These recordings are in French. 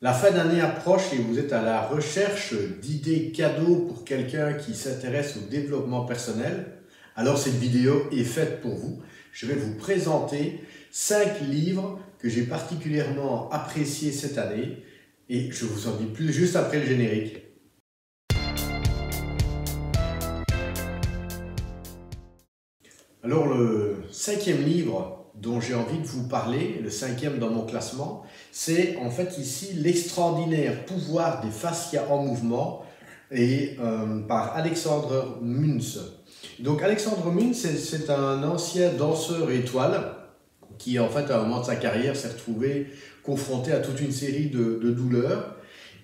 La fin d'année approche et vous êtes à la recherche d'idées cadeaux pour quelqu'un qui s'intéresse au développement personnel. Alors cette vidéo est faite pour vous. Je vais vous présenter 5 livres que j'ai particulièrement appréciés cette année et je vous en dis plus juste après le générique. Alors le 5e livre dont j'ai envie de vous parler, le 5e dans mon classement, c'est en fait ici L'extraordinaire pouvoir des fascias en mouvement et par Alexandre Münz. Donc Alexandre Münz, c'est un ancien danseur étoile qui en fait à un moment de sa carrière s'est retrouvé confronté à toute une série de douleurs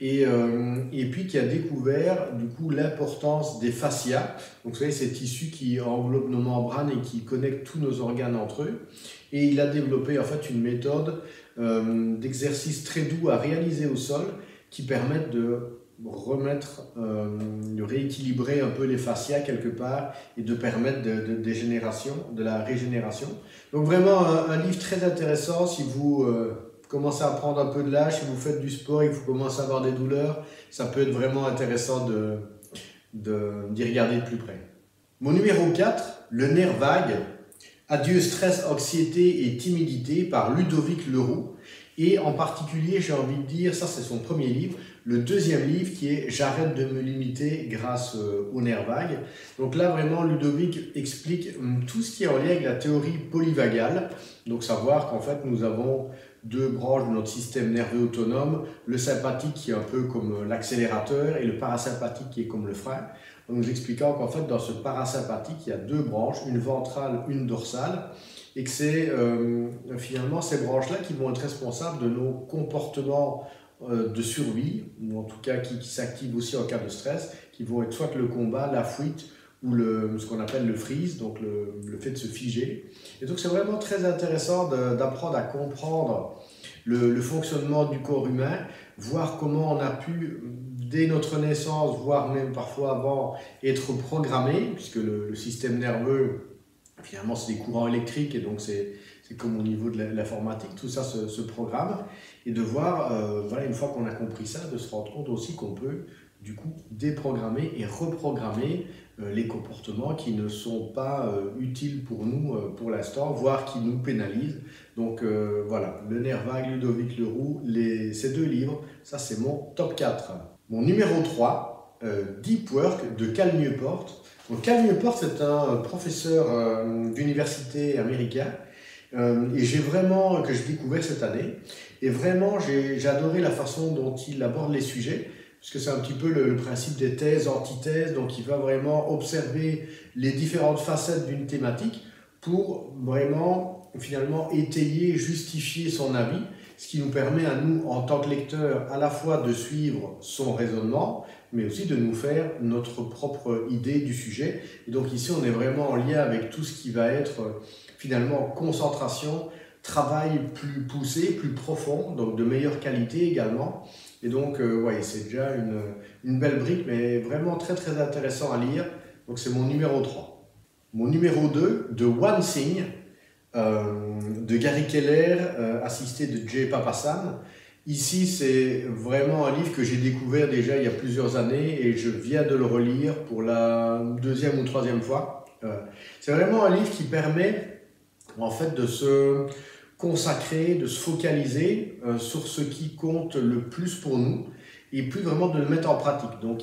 et puis qui a découvert du coup l'importance des fascias. Donc vous savez, ces tissus qui englobent nos membranes et qui connectent tous nos organes entre eux. Et il a développé en fait une méthode d'exercice très doux à réaliser au sol qui permettent de remettre, de rééquilibrer un peu les fascias quelque part et de permettre de la régénération. Donc vraiment un livre très intéressant si vous commencez à prendre un peu de l'âge, si vous faites du sport et que vous commencez à avoir des douleurs, ça peut être vraiment intéressant d'y regarder de plus près. Mon numéro 4, Le nerf vague, Adieu stress, anxiété et timidité par Ludovic Leroux. Et en particulier, j'ai envie de dire, ça c'est son premier livre, le deuxième livre qui est J'arrête de me limiter grâce au nerf vague. Donc là vraiment Ludovic explique tout ce qui est en lien avec la théorie polyvagale. Donc savoir qu'en fait nous avons deux branches de notre système nerveux autonome, le sympathique qui est un peu comme l'accélérateur et le parasympathique qui est comme le frein. En nous expliquant qu'en fait dans ce parasympathique il y a deux branches, une ventrale, une dorsale, et que c'est finalement ces branches-là qui vont être responsables de nos comportements de survie, ou en tout cas qui s'activent aussi en cas de stress, qui vont être soit le combat, la fuite, ou ce qu'on appelle le freeze, donc le fait de se figer. Et donc c'est vraiment très intéressant d'apprendre à comprendre le fonctionnement du corps humain, voir comment on a pu, dès notre naissance, voire même parfois avant, être programmé, puisque le système nerveux, finalement, c'est des courants électriques et donc c'est comme au niveau de l'informatique, tout ça se programme. Et de voir, voilà, une fois qu'on a compris ça, de se rendre compte aussi qu'on peut du coup déprogrammer et reprogrammer les comportements qui ne sont pas utiles pour nous pour l'instant, voire qui nous pénalisent. Donc voilà, Le nerf vague, Ludovic Leroux, ces deux livres, ça c'est mon top 4. Mon numéro 3, Deep Work de Cal Newport. Donc Cal Newport, c'est un professeur d'université américain et que j'ai découvert cette année. Et vraiment, j'ai adoré la façon dont il aborde les sujets, parce que c'est un petit peu le principe des thèses, antithèses. Donc il va vraiment observer les différentes facettes d'une thématique pour vraiment finalement étayer, justifier son avis, ce qui nous permet à nous, en tant que lecteurs, à la fois de suivre son raisonnement, mais aussi de nous faire notre propre idée du sujet. Et donc ici, on est vraiment en lien avec tout ce qui va être finalement concentration, travail plus poussé, plus profond, donc de meilleure qualité également. Et donc, ouais, c'est déjà une belle brique, mais vraiment très très intéressant à lire. Donc c'est mon numéro 3. Mon numéro 2, de One Thing, de Gary Keller, assisté de Jay Papasan. Ici, c'est vraiment un livre que j'ai découvert déjà il y a plusieurs années et je viens de le relire pour la deuxième ou troisième fois. C'est vraiment un livre qui permet en fait de se consacrer, de se focaliser sur ce qui compte le plus pour nous et plus vraiment de le mettre en pratique. Donc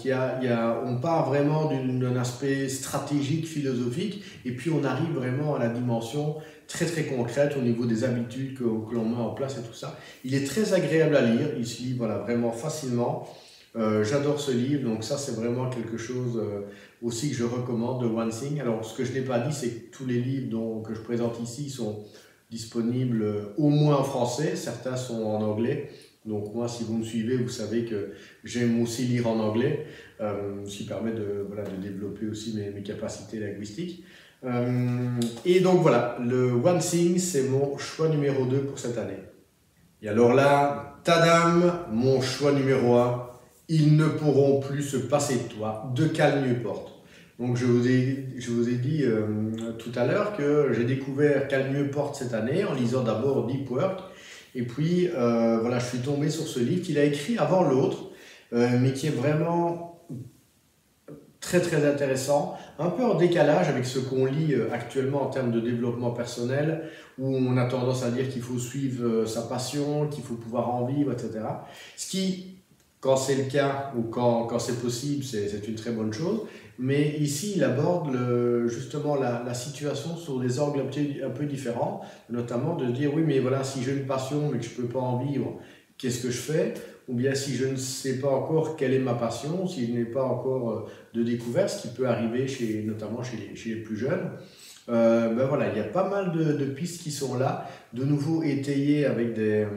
on part vraiment d'un aspect stratégique, philosophique, et puis on arrive vraiment à la dimension très très concrète au niveau des habitudes que l'on met en place et tout ça. Il est très agréable à lire, il se lit voilà, vraiment facilement. J'adore ce livre, donc ça c'est vraiment quelque chose aussi que je recommande de One Thing. Alors ce que je n'ai pas dit, c'est que tous les livres que je présente ici sont disponibles au moins en français, certains sont en anglais. Donc moi, si vous me suivez, vous savez que j'aime aussi lire en anglais, ce qui permet de développer aussi mes capacités linguistiques. Et donc voilà, le One Thing, c'est mon choix numéro 2 pour cette année. Et alors là, tadam, mon choix numéro 1, Ils ne pourront plus se passer de toi, de Cal Newport. Donc je vous ai dit tout à l'heure que j'ai découvert Cal Newport cette année en lisant d'abord Deep Work. Et puis, voilà, je suis tombé sur ce livre qu'il a écrit avant l'autre, mais qui est vraiment très très intéressant, un peu en décalage avec ce qu'on lit actuellement en termes de développement personnel, où on a tendance à dire qu'il faut suivre sa passion, qu'il faut pouvoir en vivre, etc. Ce qui, quand c'est le cas ou quand c'est possible, c'est une très bonne chose. Mais ici, il aborde justement la situation sur des angles un peu différents, notamment de dire oui, mais voilà, si j'ai une passion mais que je ne peux pas en vivre, qu'est-ce que je fais? Ou bien si je ne sais pas encore quelle est ma passion, si je n'ai pas encore de découverte, ce qui peut arriver notamment chez les plus jeunes. Ben voilà, il y a pas mal de pistes qui sont là, de nouveau étayées avec des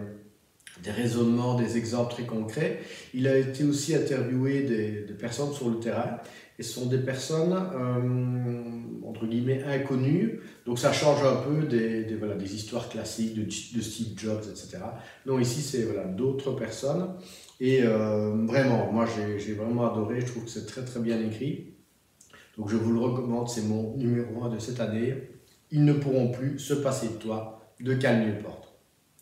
raisonnements, des exemples très concrets. Il a été aussi interviewé des personnes sur le terrain, et ce sont des personnes, entre guillemets, inconnues, donc ça change un peu voilà, des histoires classiques de Steve Jobs, etc. Non, ici, c'est voilà, d'autres personnes, et vraiment, moi j'ai vraiment adoré, je trouve que c'est très très bien écrit, donc je vous le recommande, c'est mon numéro 1 de cette année. Ils ne pourront plus se passer de toi, de Cal Newport.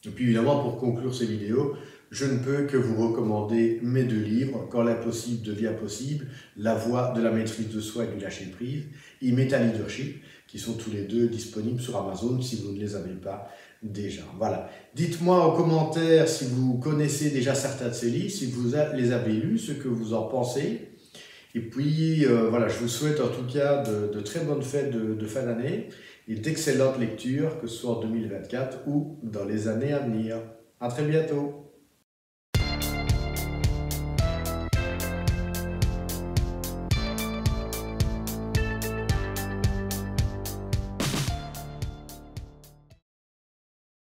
Et puis évidemment, pour conclure ces vidéos, je ne peux que vous recommander mes 2 livres, Quand l'impossible devient possible, La voie de la maîtrise de soi et du lâcher-prise, et Meta Leadership, qui sont tous les 2 disponibles sur Amazon si vous ne les avez pas déjà. Voilà. Dites-moi en commentaire si vous connaissez déjà certains de ces livres, si vous les avez lus, ce que vous en pensez. Et puis, voilà, je vous souhaite en tout cas de très bonnes fêtes de fin d'année et d'excellentes lectures, que ce soit en 2024 ou dans les années à venir. À très bientôt!